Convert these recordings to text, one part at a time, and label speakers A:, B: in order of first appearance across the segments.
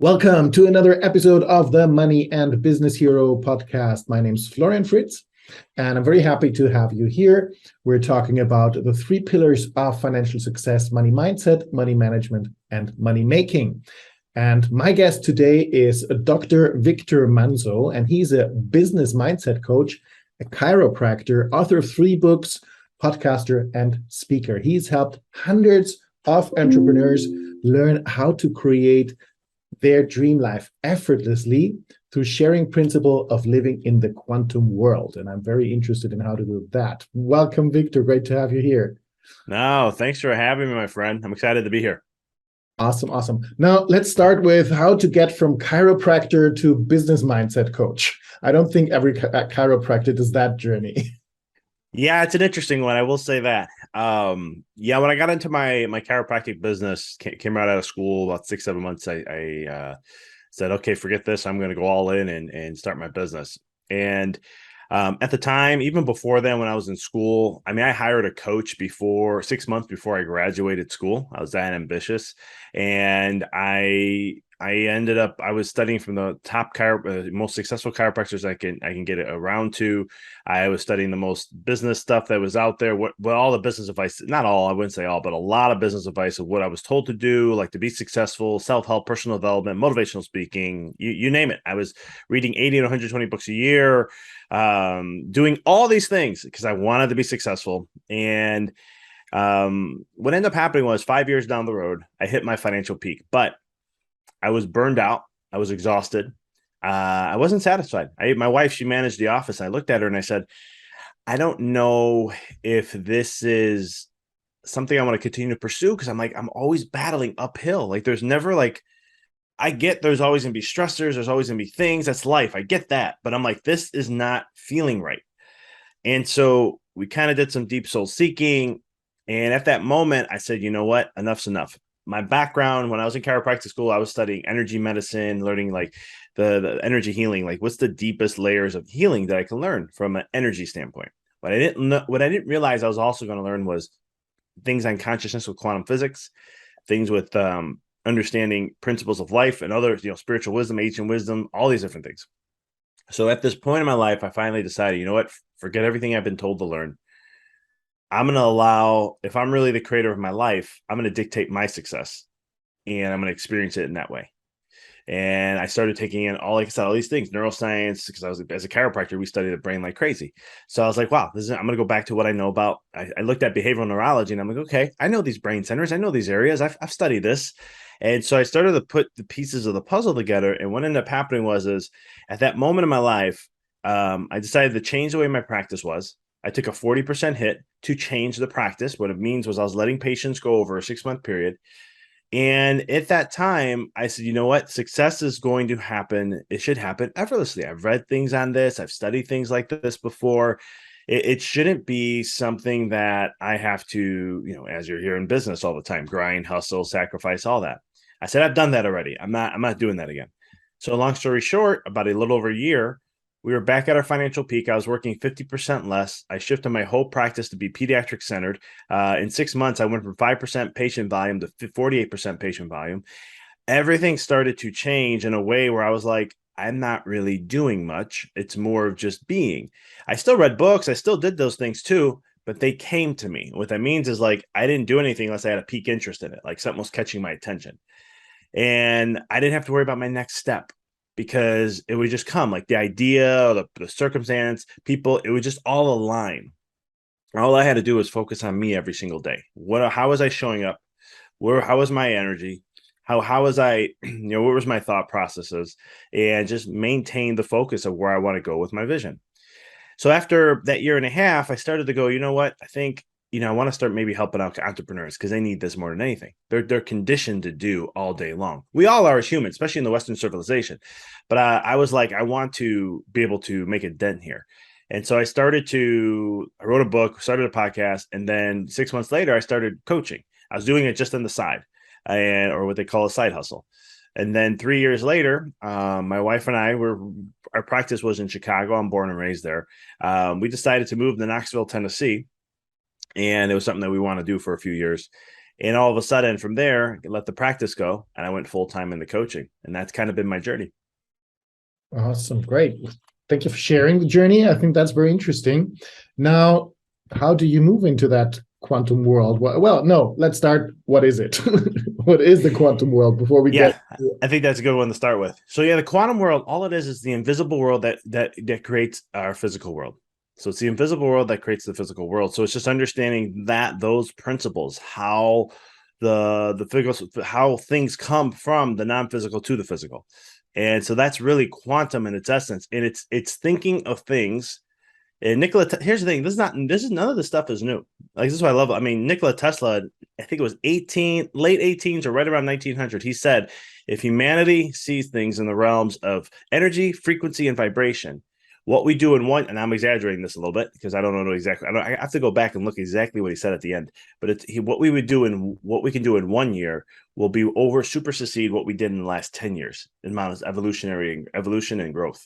A: Welcome to another episode of the Money and Business Hero podcast. My name is Florian Fritz, and I'm very happy to have you here. We're talking about the three pillars of financial success: money mindset, money management, and money making. And my guest today is Dr. Victor Manzo, and he's a business mindset coach, a chiropractor, author of 3 books, podcaster, and speaker. He's helped hundreds of entrepreneurs learn how to create their dream life effortlessly through sharing principle of living in the quantum world. And I'm very interested in how to do that. Welcome, Victor. Great to have you here.
B: No, thanks for having me, my friend. I'm excited to be here.
A: Awesome. Now, let's start with how to get from chiropractor to business mindset coach. I don't think every chiropractor does that journey.
B: Yeah, it's an interesting one. I will say that. When I got into my chiropractic business, came right out of school about 6-7 months, I said, okay, forget this. I'm going to go all in and start my business. And at the time, even before then, when I was in school, I hired a coach 6 months before I graduated school. I was that ambitious, and I was studying from the top most successful chiropractors I can get around to. I was studying the most business stuff that was out there. What all the business advice, not all, I wouldn't say all, but a lot of business advice of what I was told to do, like to be successful, self-help, personal development, motivational speaking, you name it. I was reading 80 to 120 books a year, doing all these things because I wanted to be successful. And what ended up happening was 5 years down the road, I hit my financial peak, but I was burned out. I was exhausted. I wasn't satisfied. My wife, she managed the office. I looked at her and I said, I don't know if this is something I want to continue to pursue, because I'm always battling uphill. Like there's never I get there's always going to be stressors. There's always going to be things. That's life. I get that. But I'm like, this is not feeling right. And so we kind of did some deep soul seeking. And at that moment, I said, you know what? Enough's enough. My background, when I was in chiropractic school, I was studying energy medicine, learning like the energy healing, like what's the deepest layers of healing that I can learn from an energy standpoint. What I didn't realize I was also going to learn was things on consciousness with quantum physics, things with understanding principles of life and other, spiritual wisdom, ancient wisdom, all these different things. So at this point in my life, I finally decided, you know what, forget everything I've been told to learn. I'm going to allow, if I'm really the creator of my life, I'm going to dictate my success, and I'm going to experience it in that way. And I started taking in all these things, neuroscience, because as a chiropractor, we study the brain like crazy. So I was like, wow, I'm going to go back to what I know about. I looked at behavioral neurology and I'm like, okay, I know these brain centers. I know these areas. I've studied this. And so I started to put the pieces of the puzzle together. And what ended up happening is at that moment in my life, I decided to change the way my practice was. I took a 40% hit to change the practice. What it means was I was letting patients go over a 6-month period. And at that time, I said, you know what? Success is going to happen. It should happen effortlessly. I've read things on this. I've studied things like this before. It shouldn't be something that I have to, as you're here in business all the time, grind, hustle, sacrifice, all that. I said, I've done that already. I'm not doing that again. So long story short, about a little over a year, we were back at our financial peak. I was working 50% less. I shifted my whole practice to be pediatric centered. In 6 months, I went from 5% patient volume to 48% patient volume. Everything started to change in a way where I was like, I'm not really doing much. It's more of just being. I still read books. I still did those things too, but they came to me. What that means is like, I didn't do anything unless I had a peak interest in it. Like something was catching my attention. And I didn't have to worry about my next step, because it would just come, like the idea, the circumstance, people, it would just all align. All I had to do was focus on me every single day. How was I showing up? How was my energy? How was I, what was my thought processes, and just maintain the focus of where I want to go with my vision. So after that year and a half, I started to go, you know what? I think, I want to start maybe helping out entrepreneurs, because they need this more than anything. They're conditioned to do all day long. We all are as humans, especially in the Western civilization. But I was like, I want to be able to make a dent here. And so I wrote a book, started a podcast, and then 6 months later, I started coaching. I was doing it just on the side, or what they call a side hustle. And then 3 years later, my wife and our practice was in Chicago. I'm born and raised there. We decided to move to Knoxville, Tennessee. And it was something that we want to do for a few years. And all of a sudden from there, I let the practice go and I went full time into coaching. And that's kind of been my journey.
A: Awesome. Great. Thank you for sharing the journey. I think that's very interesting. Now, how do you move into that quantum world? Well, no, let's start. What is it? What is the quantum world before we get?
B: Yeah, I think that's a good one to start with. So yeah, the quantum world, all it is the invisible world that creates our physical world. So it's the invisible world that creates the physical world. So it's just understanding that those principles, how the physical, how things come from the non-physical to the physical. And so that's really quantum in its essence. And it's thinking of things. And here's the thing: this is none of this stuff is new. Like, this is what I love. I mean, Nikola Tesla, I think it was late 18s or right around 1900. He said, if humanity sees things in the realms of energy, frequency, and vibration, what we do in one, and I'm exaggerating this a little bit because I don't know exactly. I have to go back and look exactly what he said at the end. But what we can do in 1 year will be supersede what we did in the last 10 years in amount of evolution and growth.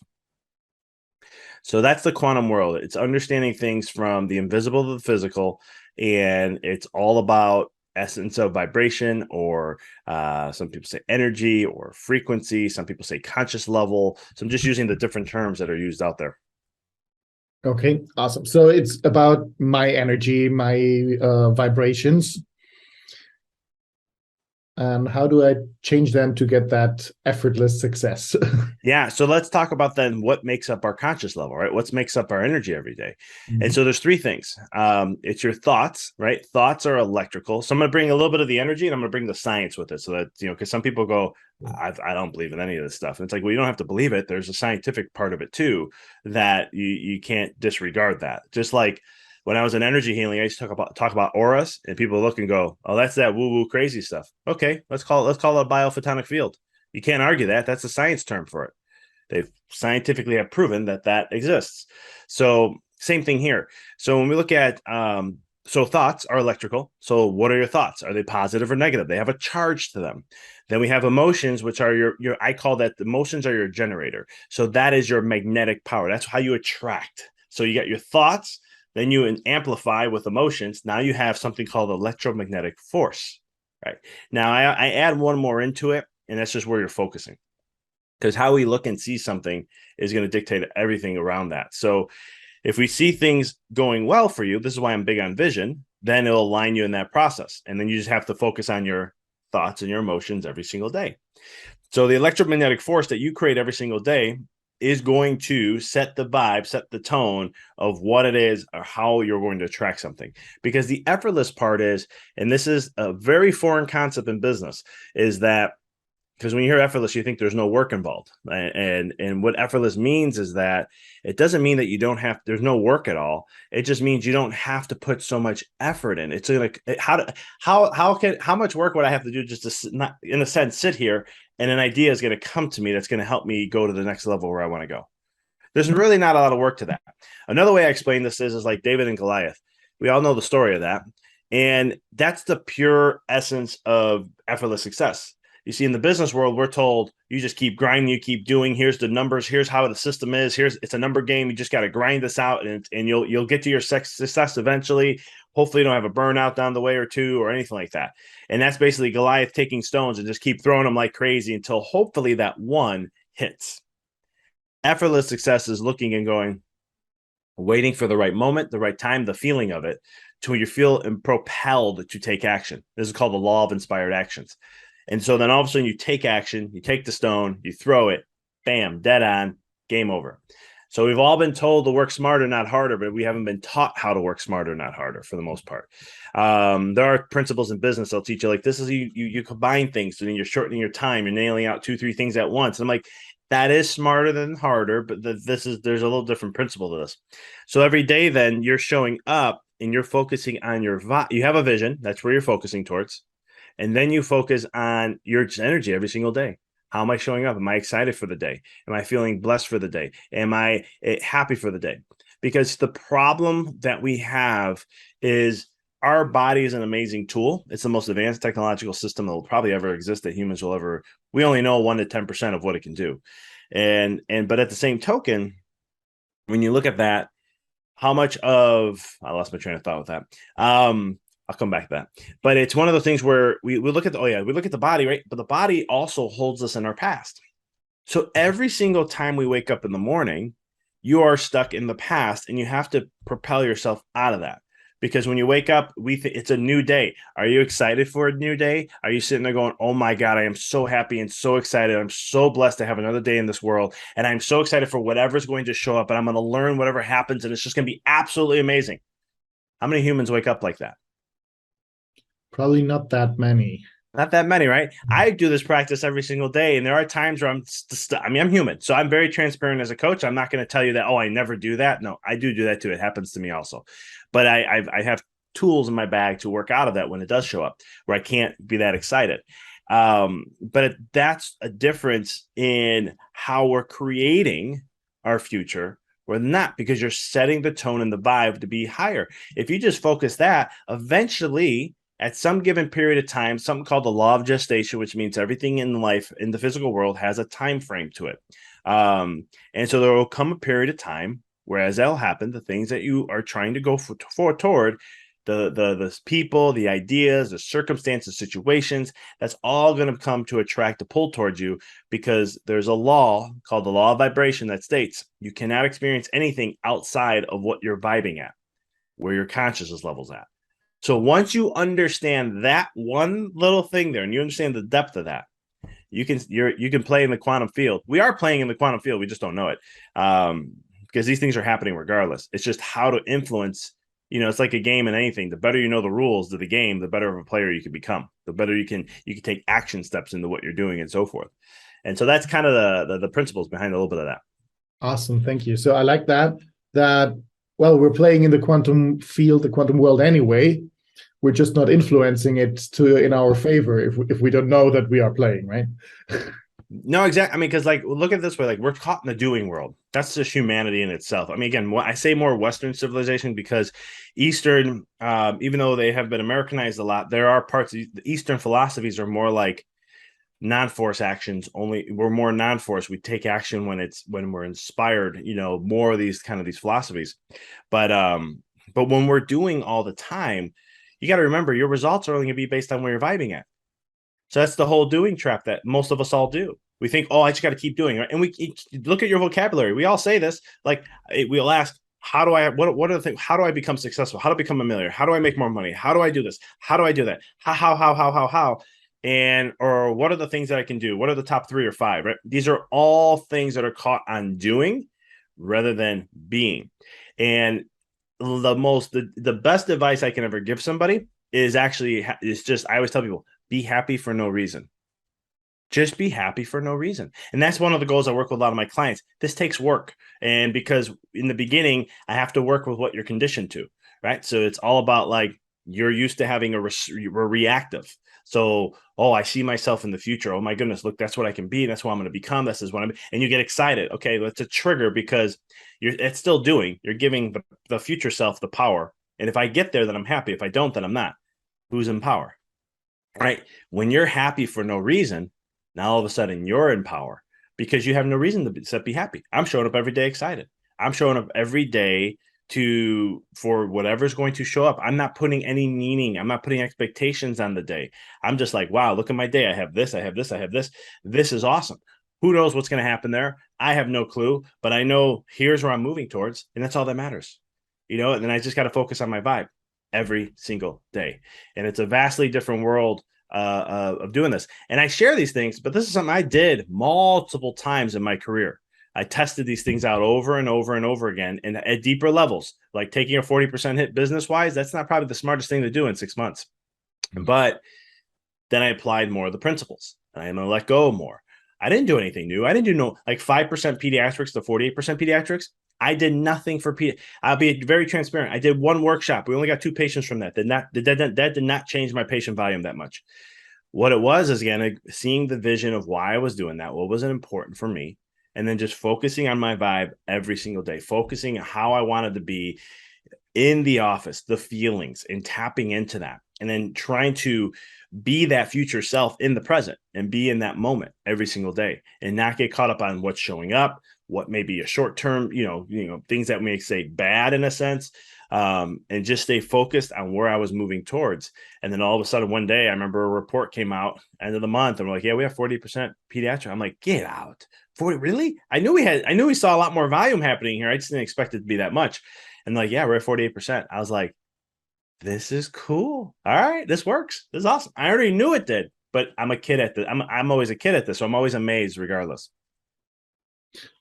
B: So that's the quantum world. It's understanding things from the invisible to the physical, and it's all about essence of vibration, or some people say energy or frequency. Some people say conscious level. So I'm just using the different terms that are used out there.
A: Okay, awesome. So it's about my energy, my vibrations, and how do I change them to get that effortless success?
B: Yeah. So let's talk about then what makes up our conscious level, right? What makes up our energy every day? And so there's three things. It's your thoughts, right? Thoughts are electrical. So I'm going to bring a little bit of the energy and I'm going to bring the science with it. So that, because some people go, I don't believe in any of this stuff. And it's like, well, you don't have to believe it. There's a scientific part of it too, that you can't disregard that. Just like when I was in energy healing, I used to talk about auras, and people look and go, oh, that's that woo-woo crazy stuff. Okay, let's call it a biophotonic field. You can't argue that. That's a science term for it. They've scientifically have proven that exists. So same thing here. So when we look at so thoughts are electrical. So what are your thoughts? Are they positive or negative? They have a charge to them. Then we have emotions, which are your I call that the emotions are your generator. So that is your magnetic power. That's how you attract. So you got your thoughts, then you amplify with emotions. Now you have something called electromagnetic force. Right. Now I add one more into it, and that's just where you're focusing. Because how we look and see something is going to dictate everything around that. So if we see things going well for you, this is why I'm big on vision, then it'll align you in that process. And then you just have to focus on your thoughts and your emotions every single day. So the electromagnetic force that you create every single day is going to set the vibe, set the tone of what it is or how you're going to attract something. Because the effortless part is, and this is a very foreign concept in business, is that because when you hear effortless, you think there's no work involved. And what effortless means is that it doesn't mean that you don't have, there's no work at all. It just means you don't have to put so much effort in. It's like, how much work would I have to do just to not, in a sense, sit here and an idea is going to come to me that's going to help me go to the next level where I want to go. There's really not a lot of work to that. Another way I explain this is like David and Goliath. We all know the story of that. And that's the pure essence of effortless success. You see, in the business world, we're told you just keep grinding, you keep doing. Here's the numbers. Here's how the system is. It's a number game. You just got to grind this out, and you'll get to your success eventually. Hopefully, you don't have a burnout down the way or two or anything like that. And that's basically Goliath taking stones and just keep throwing them like crazy until hopefully that one hits. Effortless success is looking and going, waiting for the right moment, the right time, the feeling of it, to you feel propelled to take action. This is called the law of inspired actions. And so then all of a sudden you take action, you take the stone, you throw it, bam, dead on, game over. So we've all been told to work smarter, not harder, but we haven't been taught how to work smarter, not harder for the most part. There are principles in business that'll teach you, like, this is you combine things, so then you're shortening your time, you're nailing out 2-3 things at once. And I'm like, that is smarter than harder, but there's a little different principle to this. So every day then you're showing up and you're focusing on you have a vision, that's where you're focusing towards. And then you focus on your energy every single day. How am I showing up? Am I excited for the day? Am I feeling blessed for the day? Am I happy for the day? Because the problem that we have is our body is an amazing tool. It's the most advanced technological system that will probably ever exist that humans will ever. We only know 1 to 10% of what it can do. But at the same token, when you look at that, how much of, I lost my train of thought with that. I'll come back to that. But it's one of those things where we look at we look at the body, right? But the body also holds us in our past. So every single time we wake up in the morning, you are stuck in the past and you have to propel yourself out of that. Because when you wake up, it's a new day. Are you excited for a new day? Are you sitting there going, oh my God, I am so happy and so excited. I'm so blessed to have another day in this world. And I'm so excited for whatever's going to show up. And I'm going to learn whatever happens. And it's just going to be absolutely amazing. How many humans wake up like that?
A: Probably not that many.
B: Not that many, right? I do this practice every single day, and there are times where I'm human, so I'm very transparent as a coach. I'm not going to tell you that, oh, I never do that. No, I do that too. It happens to me also, but I have tools in my bag to work out of that when it does show up, where I can't be that excited. But that's a difference in how we're creating our future. Or not, because you're setting the tone and the vibe to be higher. If you just focus that, eventually at some given period of time, something called the law of gestation, which means everything in life, in the physical world, has a time frame to it. And so there will come a period of time, whereas that'll happen, the things that you are trying to go toward, the people, the ideas, the circumstances, situations, that's all going to come to attract a pull towards you, because there's a law called the law of vibration that states you cannot experience anything outside of what you're vibing at, where your consciousness level's at. So once you understand that one little thing there, and you understand the depth of that, you can play in the quantum field. We are playing in the quantum field. We just don't know it, because these things are happening regardless. It's just how to influence. It's like a game in anything. The better you know the rules of the game, the better of a player you can become. The better you can take action steps into what you're doing and so forth. And so that's kind of the principles behind a little bit of that.
A: Awesome, thank you. So I like that. Well, we're playing in the quantum field, the quantum world anyway. We're just not influencing it in our favor if we don't know that we are playing, right?
B: No, exactly. I mean, because look at it this way, we're caught in the doing world. That's just humanity in itself. I mean, again, I say more Western civilization because Eastern, even though they have been Americanized a lot, there are parts of the Eastern philosophies are more like non-force actions. Only we're more non-force. We take action when we're inspired. More of these philosophies. But when we're doing all the time, you got to remember your results are only going to be based on where you're vibing at. So that's the whole doing trap that most of us all do. We think, oh, I just got to keep doing it. And we look at your vocabulary. We all say this. We'll ask, how do I, what are the things? How do I become successful? How do I become a millionaire? How do I make more money? How do I do this? How do I do that? How? Or what are the things that I can do? What are the top 3 or 5, right? These are all things that are caught on doing rather than being. And the best advice I can ever give somebody is just, I always tell people, be happy for no reason. Just be happy for no reason. And that's one of the goals I work with a lot of my clients. This takes work. And because in the beginning, I have to work with what you're conditioned to, right? So it's all about you're used to having a reactive. So, oh, I see myself in the future. Oh my goodness, look, that's what I can be. That's what I'm going to become. This is what I'm, and you get excited. Okay, that's a trigger because it's still doing. You're giving the future self the power. And if I get there, then I'm happy. If I don't, then I'm not. Who's in power? Right? When you're happy for no reason, now all of a sudden you're in power because you have no reason to be happy. I'm showing up every day excited. I'm showing up every day for whatever's going to show up. I'm not putting any meaning. I'm not putting expectations on the day. I'm just like, wow, look at my day. I have this, I have this, I have this. This is awesome. Who knows what's going to happen there? I have no clue, but I know here's where I'm moving towards, and that's all that matters. And then I just got to focus on my vibe every single day. And it's a vastly different world of doing this. And I share these things, but this is something I did multiple times in my career. I tested these things out over and over and over again, and at deeper levels, like taking a 40% hit business-wise, that's not probably the smartest thing to do in 6 months. But then I applied more of the principles, and I'm going to let go more. I didn't do anything new. I didn't do 5% pediatrics to 48% pediatrics. I did nothing for I'll be very transparent. I did one workshop. We only got 2 patients from that. That did not change my patient volume that much. What it was is, again, seeing the vision of why I was doing that, what was important for me, and then just focusing on my vibe every single day, focusing on how I wanted to be in the office, the feelings, and tapping into that, and then trying to be that future self in the present and be in that moment every single day and not get caught up on what's showing up, what may be a short term, things that may say bad in a sense. and just stay focused on where I was moving towards. And then all of a sudden one day, I remember a report came out end of the month, and we're like, yeah, we have 40% pediatric. I'm like, get out. 40, really? I knew we saw a lot more volume happening here. I just didn't expect it to be that much. And like, yeah, we're at 48%. I was like, this is cool. All right, this works. This is awesome. I already knew it did, but I'm a kid at this. I'm always a kid at this, so I'm always amazed regardless.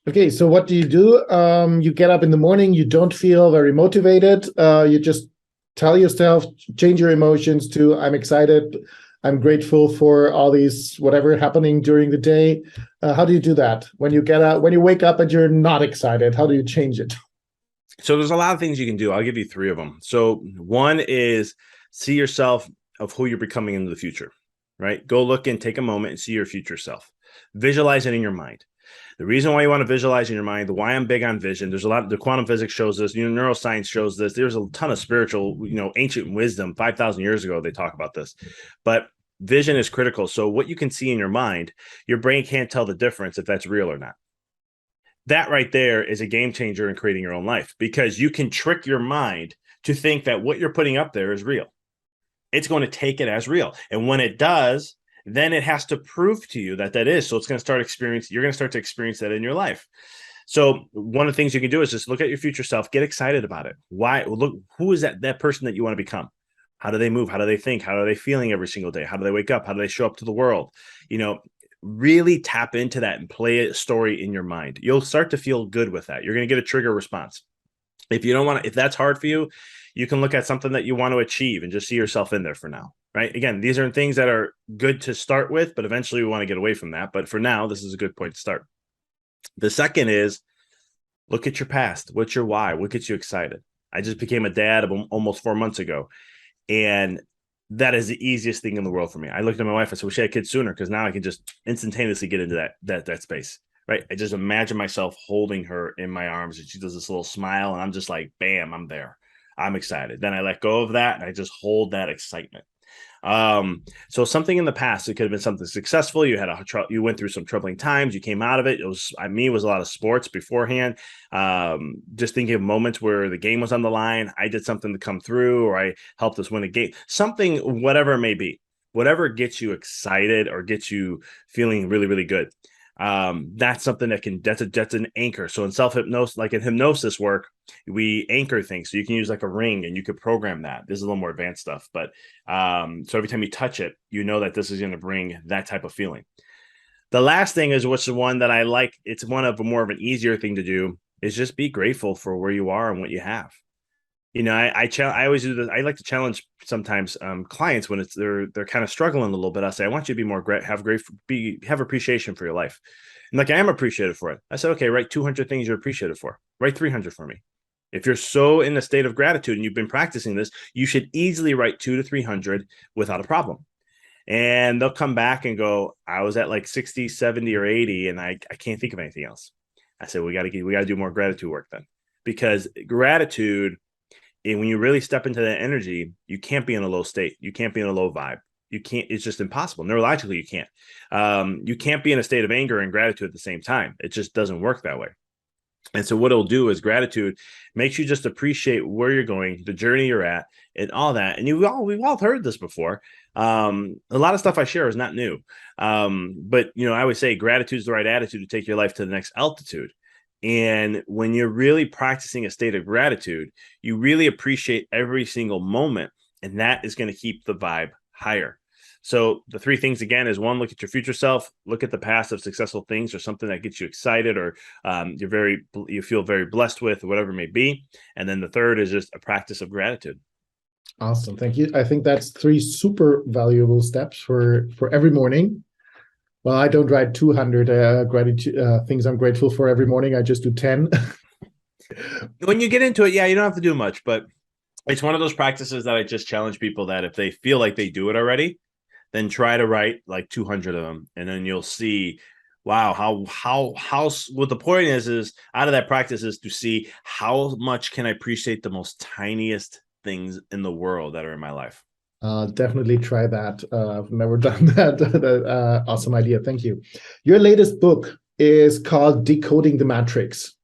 A: Okay, so what do? You get up in the morning, you don't feel very motivated. You just tell yourself, change your emotions to I'm excited, I'm grateful for all these whatever happening during the day. How do you do that when you get up, when you wake up and you're not excited? How do you change it?
B: So there's a lot of things you can do. I'll give you 3 of them. So one is see yourself of who you're becoming in the future, right? Go look and take a moment and see your future self. Visualize it in your mind. The reason why you want to visualize in your mind, why I'm big on vision, there's a lot, the quantum physics shows this, neuroscience shows this. There's a ton of spiritual, ancient wisdom, 5,000 years ago, they talk about this. But vision is critical. So what you can see in your mind, your brain can't tell the difference if that's real or not. That right there is a game changer in creating your own life, because you can trick your mind to think that what you're putting up there is real. It's going to take it as real. And when it does, then it has to prove to you that is. So it's going to start you're going to start to experience that in your life. So one of the things you can do is just look at your future self, get excited about it. Why? Look, who is that person that you want to become? How do they move? How do they think? How are they feeling every single day? How do they wake up? How do they show up to the world? Really tap into that and play a story in your mind. You'll start to feel good with that. You're going to get a trigger response. If that's hard for you, you can look at something that you want to achieve and just see yourself in there for now, right? Again, these are things that are good to start with, but eventually we want to get away from that. But for now, this is a good point to start. The second is look at your past. What's your why? What gets you excited? I just became a dad almost 4 months ago, and that is the easiest thing in the world for me. I looked at my wife, I said, wish I had kids sooner, because now I can just instantaneously get into that space, right? I just imagine myself holding her in my arms, and she does this little smile, and I'm just like, bam, I'm there. I'm excited. Then I let go of that, and I just hold that excitement. So something in the past, it could have been something successful. You went through some troubling times. You came out of it. It was a lot of sports beforehand. Just thinking of moments where the game was on the line. I did something to come through, or I helped us win a game, something, whatever it may be, whatever gets you excited or gets you feeling really, really good. That's something that's an anchor. So in self-hypnosis, like in hypnosis work, we anchor things. So you can use like a ring and you could program that. This is a little more advanced stuff, but so every time you touch it, you know that this is going to bring that type of feeling. The last thing is, what's the one that I like, it's one of more of an easier thing to do, is just be grateful for where you are and what you have. I always do this. I like to challenge sometimes clients when they're kind of struggling a little bit. I'll say, I want you to be more have appreciation for your life. And like, I am appreciative for it. I said, okay, write 200 things you're appreciative for. Write 300 for me. If you're so in a state of gratitude and you've been practicing this, you should easily write 200 to 300 without a problem. And they'll come back and go, I was at like 60, 70, or 80, and I can't think of anything else. I said, we got to do more gratitude work then, because gratitude, and when you really step into that energy, you can't be in a low state. You can't be in a low vibe. You can't, it's just impossible. Neurologically, you can't. You can't be in a state of anger and gratitude at the same time. It just doesn't work that way. And so what it'll do is gratitude makes you just appreciate where you're going, the journey you're at, and all that. And we've all heard this before. A lot of stuff I share is not new. But I always say gratitude is the right attitude to take your life to the next altitude. And when you're really practicing a state of gratitude, you really appreciate every single moment, and that is going to keep the vibe higher. So the 3 things again is, 1, look at your future self, look at the past of successful things or something that gets you excited, or you feel very blessed with, or whatever it may be. And then the third is just a practice of gratitude.
A: Awesome. Thank you. I think that's 3 super valuable steps for every morning. Well, I don't write 200 gratitude things I'm grateful for every morning. I just do 10.
B: When you get into it, yeah, you don't have to do much, but it's one of those practices that I just challenge people that if they feel like they do it already, then try to write like 200 of them, and then you'll see, wow, how what the point is out of that practice is to see how much can I appreciate the most tiniest things in the world that are in my life.
A: Definitely try that. I've never done that. Awesome idea. Thank you. Your latest book is called Decoding the Matrix.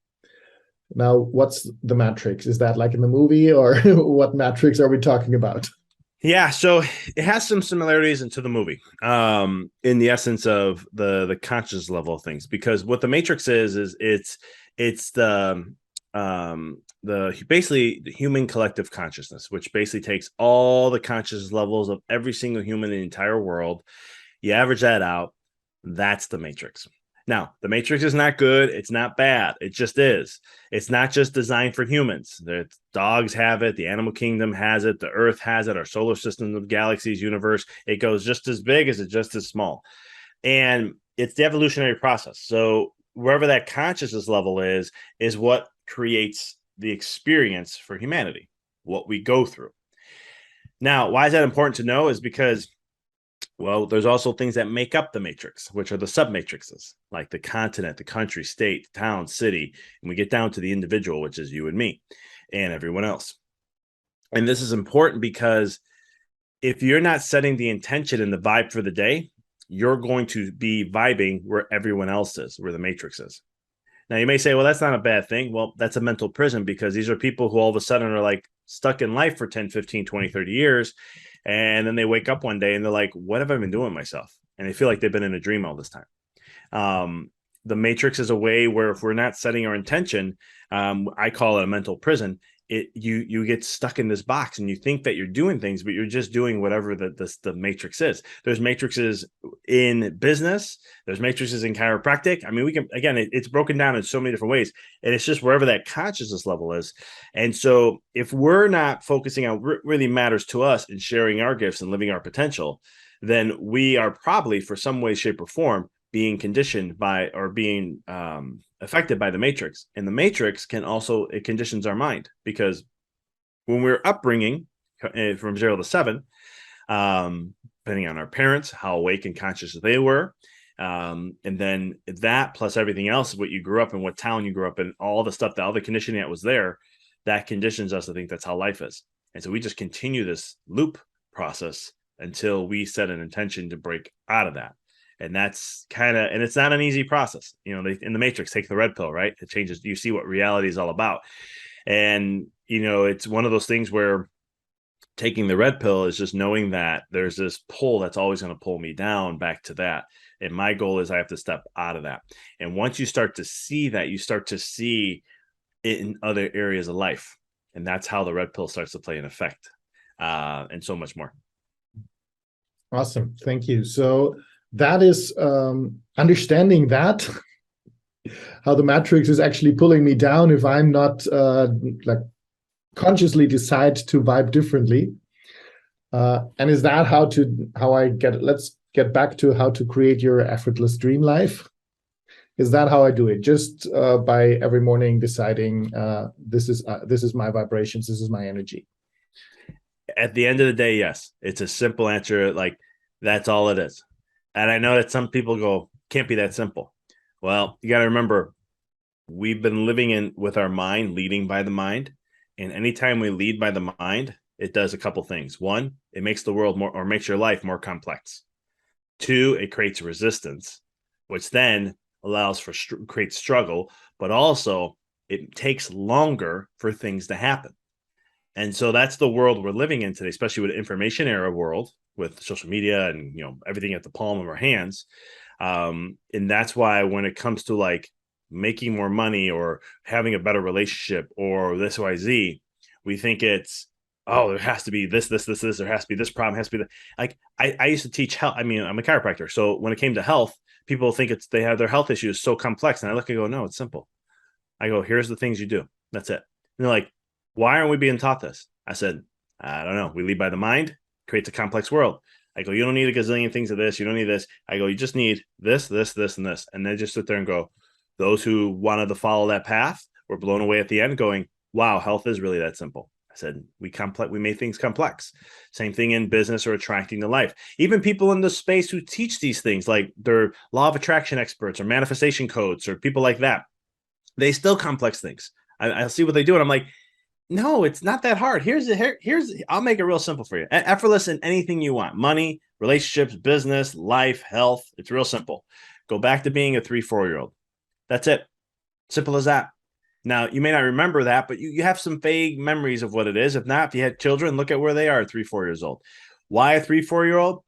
A: Now, what's the Matrix? Is that like in the movie, or what Matrix are we talking about?
B: Yeah, so it has some similarities into the movie, in the essence of the conscious level of things. Because what the Matrix is it's the basically the human collective consciousness, which basically takes all the conscious levels of every single human in the entire world. You average that out. That's the Matrix. Now, the Matrix is not good. It's not bad. It just is. It's not just designed for humans. The dogs have it. The animal kingdom has it. The earth has it. Our solar system, the galaxies, universe. It goes just as big as it's just as small. And it's the evolutionary process. So wherever that consciousness level is what creates the experience for humanity, what we go through. Now, why is that important to know? Is because, well, there's also things that make up the matrix, which are the submatrices, like the continent, the country, state, town, city. And we get down to the individual, which is you and me and everyone else. And this is important because if you're not setting the intention and the vibe for the day, you're going to be vibing where everyone else is, where the matrix is. Now, you may say, well, that's not a bad thing. Well, that's a mental prison, because these are people who all of a sudden are like stuck in life for 10, 15, 20, 30 years. And then they wake up one day and they're like, what have I been doing with myself? And they feel like they've been in a dream all this time. The matrix is a way where if we're not setting our intention, I call it a mental prison. You get stuck in this box and you think that you're doing things, but you're just doing whatever the matrix is. There's matrices in business. There's matrices in chiropractic. I mean, we can, again, it's broken down in so many different ways, and it's just wherever that consciousness level is. And so if we're not focusing on what really matters to us and sharing our gifts and living our potential, then we are probably, for some way, shape, or form, being conditioned by, or being affected by the matrix. And the matrix can also, it conditions our mind, because when we're upbringing from 0 to 7, depending on our parents, how awake and conscious they were, and then that plus everything else, what you grew up in, what town you grew up in, all the stuff, all the conditioning that was there, that conditions us to think that's how life is. And so we just continue this loop process until we set an intention to break out of that. And that's kind of, and it's not an easy process. You know, in the Matrix, take the red pill, right? It changes, you see what reality is all about. And, you know, it's one of those things where taking the red pill is just knowing that there's this pull that's always going to pull me down back to that. And my goal is I have to step out of that. And once you start to see that, you start to see it in other areas of life. And that's how the red pill starts to play an effect, and so much more.
A: Awesome. Thank you. So that is understanding that how the matrix is actually pulling me down if I'm not like consciously decide to vibe differently. And is that how I get, let's get back to how to create your effortless dream life. Is that how I do it? Just by every morning deciding this is my vibrations, this is my energy.
B: At the end of the day, yes, it's a simple answer. Like, that's all it is. And I know that some people go, can't be that simple. Well, you got to remember, we've been living in with our mind, leading by the mind. And anytime we lead by the mind, it does a couple things. One, it makes the world more, or makes your life more complex. Two, it creates resistance, which then allows for creates struggle, but also it takes longer for things to happen. And so that's the world we're living in today, especially with the information era world, with social media and, you know, everything at the palm of our hands. And that's why when it comes to like making more money or having a better relationship or this YZ, we think it's, oh, there has to be this, there has to be this problem, has to be that. Like I used to teach health. I mean, I'm a chiropractor. So when it came to health, people think they have their health issues so complex. And I look and go, no, it's simple. I go, here's the things you do. That's it. And they're like, why aren't we being taught this? I said, I don't know. We lead by the mind, creates a complex world. I go, you don't need a gazillion things of this. You don't need this. I go, you just need this, this, this, and this. And they just sit there and go, those who wanted to follow that path were blown away at the end going, wow, health is really that simple. I said, we made things complex. Same thing in business or attracting to life. Even people in the space who teach these things, like they're law of attraction experts or manifestation codes or people like that, they still complex things. I see what they do. And I'm like, no, it's not that hard. I'll make it real simple for you. Effortless in anything you want. Money, relationships, business, life, health. It's real simple. Go back to being a 3-4-year-old. That's it. Simple as that. Now, you may not remember that, but you have some vague memories of what it is. If not, if you had children, look at where they are at 3, 4 years old. Why a 3, 4-year-old?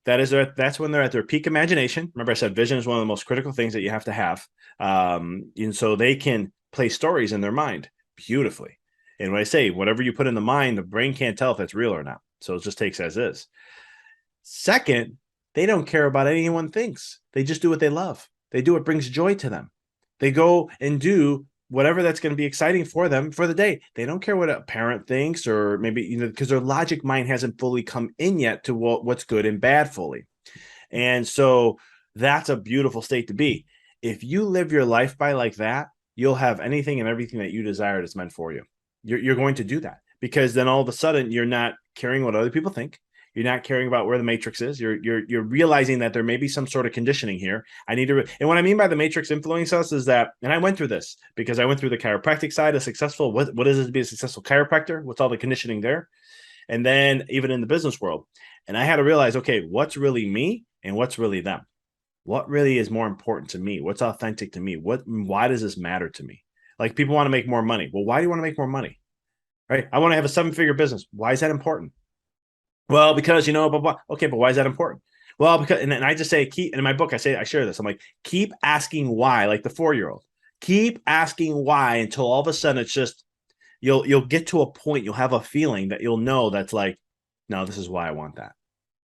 B: That's when they're at their peak imagination. Remember, I said vision is one of the most critical things that you have to have. And so they can play stories in their mind beautifully. And when I say whatever you put in the mind, the brain can't tell if it's real or not. So it just takes as is. Second, they don't care about what anyone thinks. They just do what they love. They do what brings joy to them. They go and do whatever that's going to be exciting for them for the day. They don't care what a parent thinks, or maybe, because their logic mind hasn't fully come in yet to what's good and bad fully. And so that's a beautiful state to be. If you live your life by like that, you'll have anything and everything that you desire that's meant for you. You're going to do that, because then all of a sudden you're not caring what other people think. You're not caring about where the matrix is. You're realizing that there may be some sort of conditioning here. And what I mean by the matrix influencing us is that, and I went through this because I went through the chiropractic side of successful. What is it to be a successful chiropractor? What's all the conditioning there? And then even in the business world. And I had to realize, okay, what's really me and what's really them? What really is more important to me? What's authentic to me? Why does this matter to me? Like, people want to make more money. Well, why do you want to make more money? Right? I want to have a 7-figure business. Why is that important? Well, because, blah, blah. Okay, but why is that important? Well, because, and I just say, and in my book, I share this. I'm like, keep asking why, like the 4-year-old. Keep asking why until all of a sudden it's just, you'll get to a point, you'll have a feeling that you'll know that's like, no, this is why I want that.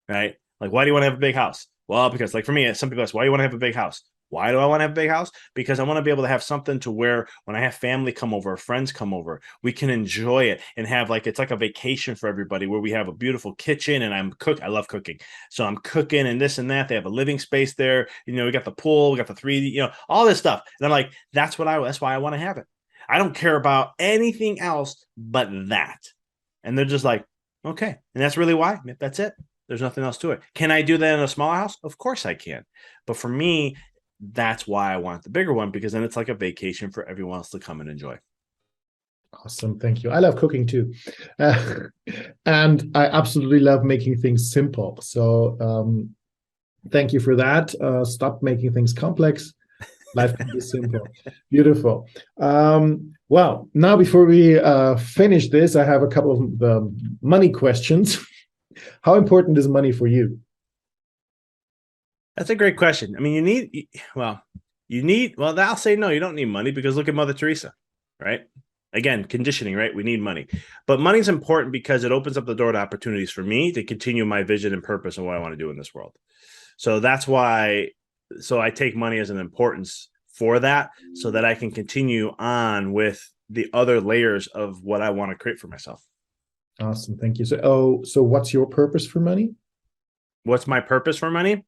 B: Right? Like, why do you want to have a big house? Well, because, like, for me, some people ask, why do you want to have a big house? Why do I want to have a big house? Because I want to be able to have something to where when I have family come over, friends come over, we can enjoy it and have, like, it's like a vacation for everybody, where we have a beautiful kitchen and I love cooking. So I'm cooking and this and that. They have a living space there. We got the pool, we got the 3D, all this stuff. And I'm like, that's why I want to have it. I don't care about anything else but that. And they're just like, okay. And that's really why. That's it. There's nothing else to it. Can I do that in a smaller house? Of course I can. But for me, that's why I want the bigger one, because then it's like a vacation for everyone else to come and enjoy.
A: Awesome. Thank you. I love cooking too. And I absolutely love making things simple. So thank you for that. Stop making things complex. Life can be simple. Beautiful. Well, now before we finish this, I have a couple of money questions. How important is money for you?
B: That's a great question. I mean, I'll say no, you don't need money, because look at Mother Teresa, right? Again, conditioning, right? We need money. But money's important because it opens up the door to opportunities for me to continue my vision and purpose and what I want to do in this world. So that's why, I take money as an importance for that, so that I can continue on with the other layers of what I want to create for myself.
A: Awesome. Thank you. So what's your purpose for money?
B: What's my purpose for money?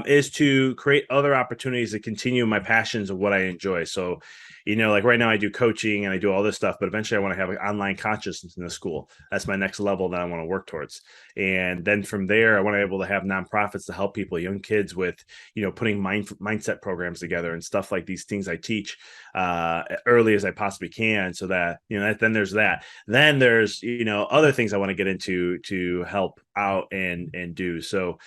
B: Is to create other opportunities to continue my passions of what I enjoy. So, like right now I do coaching and I do all this stuff, but eventually I want to have an online consciousness in the school. That's my next level that I want to work towards. And then from there, I want to be able to have nonprofits to help people, young kids, with, putting mindset programs together and stuff like these things I teach early as I possibly can, so that, then there's that. Then there's, other things I want to get into to help out and do. So,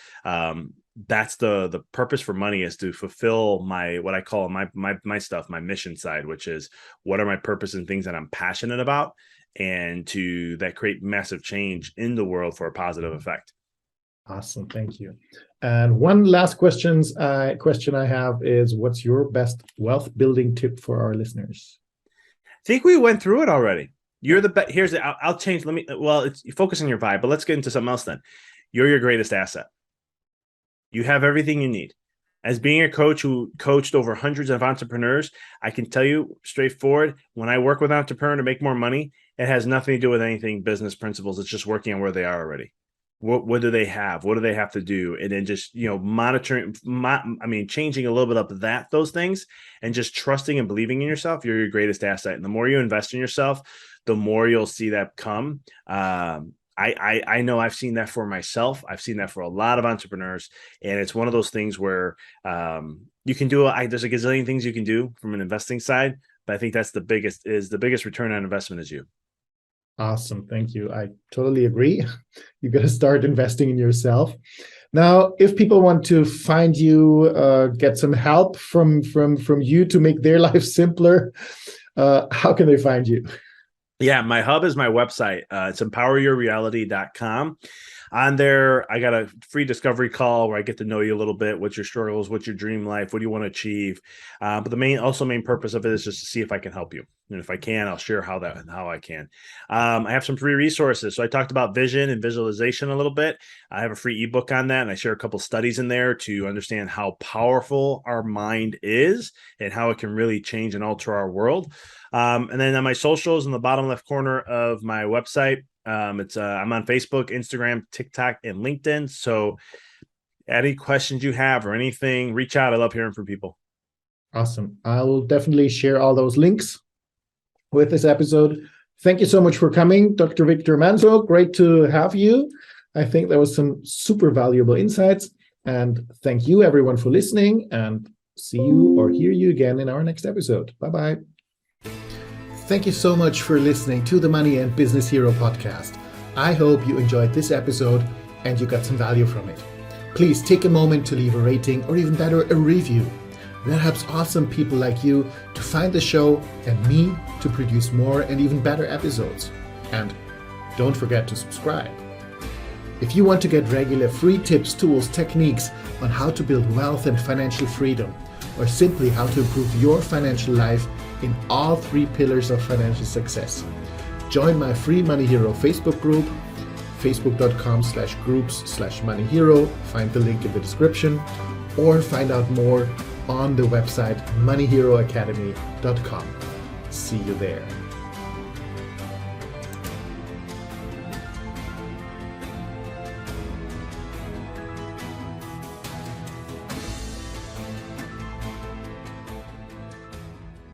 B: that's the purpose for money, is to fulfill what I call my stuff, my mission side, which is what are my purpose and things that I'm passionate about, and that create massive change in the world for a positive effect.
A: Awesome. Thank you. And one last question I have is, what's your best wealth building tip for our listeners?
B: I think we went through it already. You're the best. I'll change. It's focus on your vibe, but let's get into something else then. You're your greatest asset. You have everything you need. As being a coach who coached over hundreds of entrepreneurs, I can tell you straightforward, when I work with an entrepreneur to make more money, it has nothing to do with anything business principles. It's just working on where they are already. What do they have? What do they have to do? And then just, monitoring, changing a little bit of those things, and just trusting and believing in yourself. You're your greatest asset. And the more you invest in yourself, the more you'll see that come. I know I've seen that for myself. I've seen that for a lot of entrepreneurs. And it's one of those things where you can do, there's a gazillion things you can do from an investing side, but I think that's the biggest return on investment is you.
A: Awesome. Thank you. I totally agree. You got to start investing in yourself. Now, if people want to find you, get some help from you to make their life simpler, how can they find you?
B: Yeah, my hub is my website. It's empoweryourreality.com. On there, I got a free discovery call where I get to know you a little bit. What's your struggles? What's your dream life? What do you want to achieve? But the main purpose of it is just to see if I can help you. And if I can, I'll share how I can. I have some free resources. So I talked about vision and visualization a little bit. I have a free ebook on that, and I share a couple studies in there to understand how powerful our mind is and how it can really change and alter our world. And then on my socials in the bottom left corner of my website, I'm on Facebook, Instagram, TikTok, and LinkedIn. So any questions you have or anything, reach out. I love hearing from people.
A: Awesome. I will definitely share all those links with this episode. Thank you so much for coming, Dr. Victor Manzo. Great to have you. I think there was some super valuable insights. And thank you, everyone, for listening. And see you or hear you again in our next episode. Bye-bye. Thank you so much for listening to the Money and Business Hero podcast. I hope you enjoyed this episode and you got some value from it. Please take a moment to leave a rating or even better, a review. That helps awesome people like you to find the show and me to produce more and even better episodes. And don't forget to subscribe. If you want to get regular free tips, tools, techniques on how to build wealth and financial freedom, or simply how to improve your financial life in all three pillars of financial success, join my free Money Hero Facebook group, facebook.com/groups/moneyhero. Find the link in the description, or find out more on the website moneyheroacademy.com. See you there.